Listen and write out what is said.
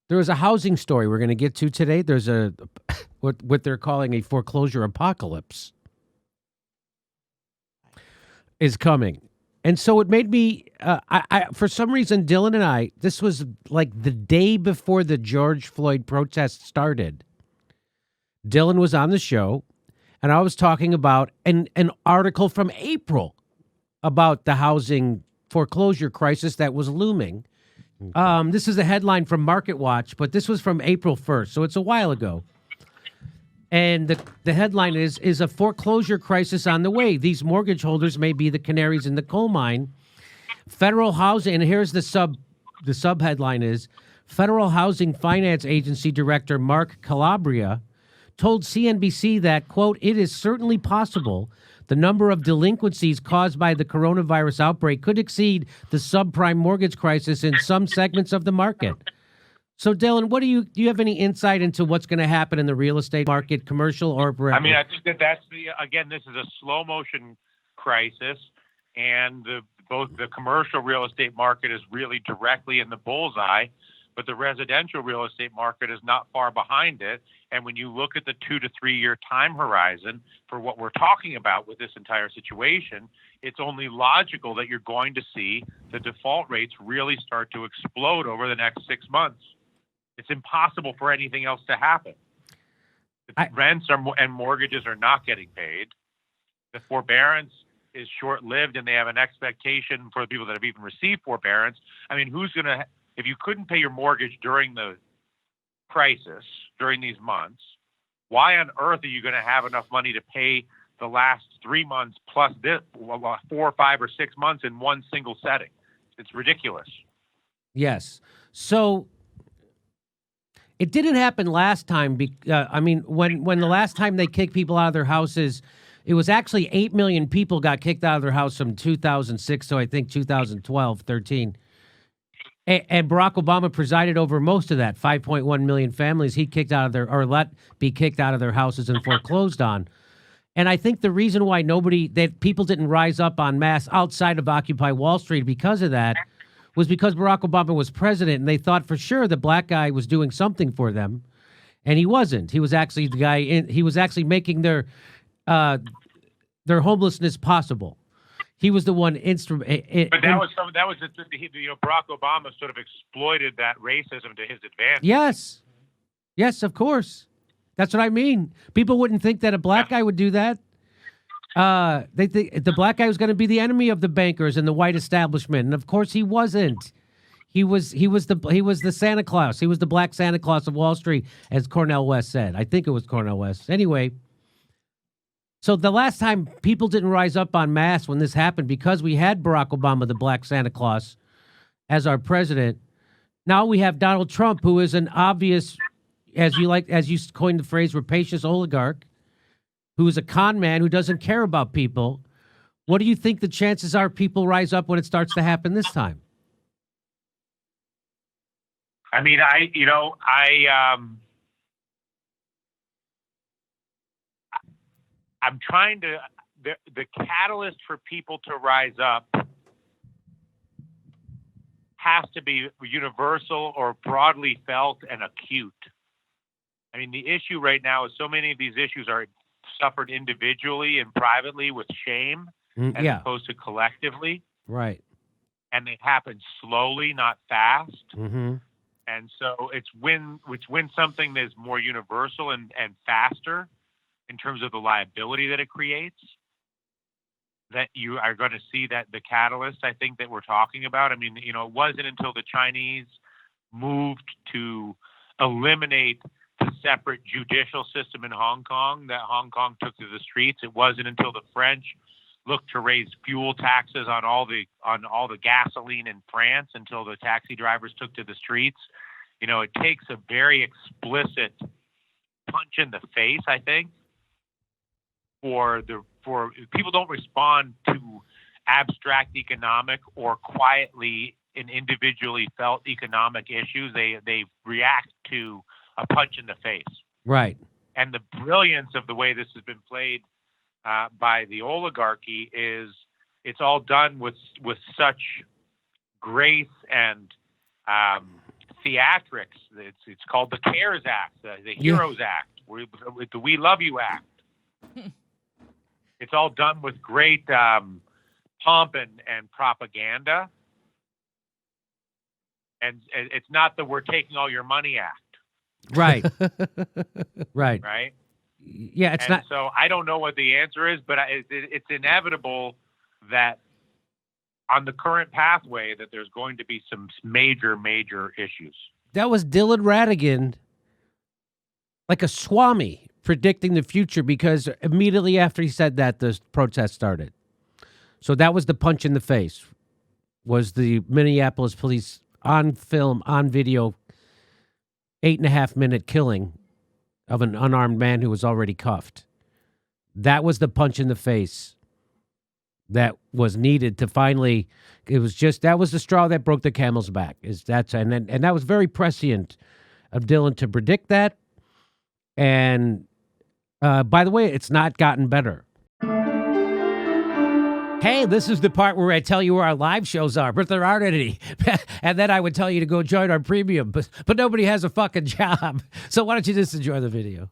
There was a housing story we're going to get to today. There's a what they're calling a foreclosure apocalypse is coming. And so it made me, for some reason, Dylan and I, this was like the day before the George Floyd protests started. Dylan was on the show, and I was talking about an article from April about the housing foreclosure crisis that was looming. This is a headline from Market Watch, but this was from April 1st, so it's a while ago. And the headline is a foreclosure crisis on the way. These mortgage holders may be the canaries in the coal mine. Federal housing, and here's the sub headline is Federal Housing Finance Agency Director Mark Calabria told CNBC that, quote, it is certainly possible the number of delinquencies caused by the coronavirus outbreak could exceed the subprime mortgage crisis in some segments of the market. So, Dylan, what do you have any insight into what's going to happen in the real estate market, commercial or? I mean, I think that's this is a slow motion crisis, and both the commercial real estate market is really directly in the bullseye, but the residential real estate market is not far behind it. And when you look at the 2 to 3 year time horizon for what we're talking about with this entire situation, it's only logical that you're going to see the default rates really start to explode over the next 6 months. It's impossible for anything else to happen. Rents and mortgages are not getting paid. The forbearance is short-lived, and they have an expectation for the people that have even received forbearance. I mean, if you couldn't pay your mortgage during the crisis, during these months, why on earth are you going to have enough money to pay the last 3 months plus 4 or 5 or 6 months in one single setting? It's ridiculous. Yes. So it didn't happen last time. When the last time they kicked people out of their houses, it was actually 8 million people got kicked out of their house from 2006 to I think 2012, 13. And Barack Obama presided over most of that. 5.1 million families he kicked out of or let be kicked out of their houses and foreclosed on. And I think the reason why people didn't rise up en masse outside of Occupy Wall Street because of that was because Barack Obama was president, and they thought for sure the black guy was doing something for them, and he wasn't. He was actually the guy. He was actually making their homelessness possible. He was the one instrument. But Barack Obama sort of exploited that racism to his advantage. Yes, of course. That's what I mean. People wouldn't think that a black guy would do that. They think the black guy was going to be the enemy of the bankers and the white establishment, and of course he wasn't. He was the Santa Claus. He was the black Santa Claus of Wall Street, as Cornel West said. I think it was Cornel West. Anyway, so the last time people didn't rise up en masse when this happened because we had Barack Obama, the black Santa Claus, as our president. Now we have Donald Trump, who is an obvious, as you coined the phrase, rapacious oligarch, who is a con man who doesn't care about people. What do you think the chances are people rise up when it starts to happen this time? I mean, I'm trying to, the catalyst for people to rise up has to be universal or broadly felt and acute. I mean, the issue right now is so many of these issues are suffered individually and privately with shame as opposed to collectively. Right. And they happen slowly, not fast. Mm-hmm. And so it's when something is more universal and faster in terms of the liability that it creates, that you are going to see that the catalyst, I think, that we're talking about. I mean, it wasn't until the Chinese moved to eliminate the separate judicial system in Hong Kong that Hong Kong took to the streets. It wasn't until the French looked to raise fuel taxes on all the gasoline in France until the taxi drivers took to the streets. It takes a very explicit punch in the face, I think, for people don't respond to abstract economic or quietly and individually felt economic issues. They react to a punch in the face. Right. And the brilliance of the way this has been played by the oligarchy is it's all done with such grace and theatrics. It's called the CARES Act, the Heroes Act, the We Love You Act. It's all done with great pomp and propaganda. And it's not the "we're taking all your money" act. Right. Right. Right. Yeah, it's not. So I don't know what the answer is, but it's inevitable that on the current pathway that there's going to be some major issues. That was Dylan Ratigan, like a swami, predicting the future, because immediately after he said that, the protest started. So that was the punch in the face, was the Minneapolis police on film, on video, 8.5-minute killing of an unarmed man who was already cuffed. That was the punch in the face that was needed to finally. It was just, that was the straw that broke the camel's back. And that was very prescient of Dylan to predict that. And by the way, it's not gotten better. Hey, this is the part where I tell you where our live shows are, but there aren't any. And then I would tell you to go join our premium, but nobody has a fucking job. So why don't you just enjoy the video?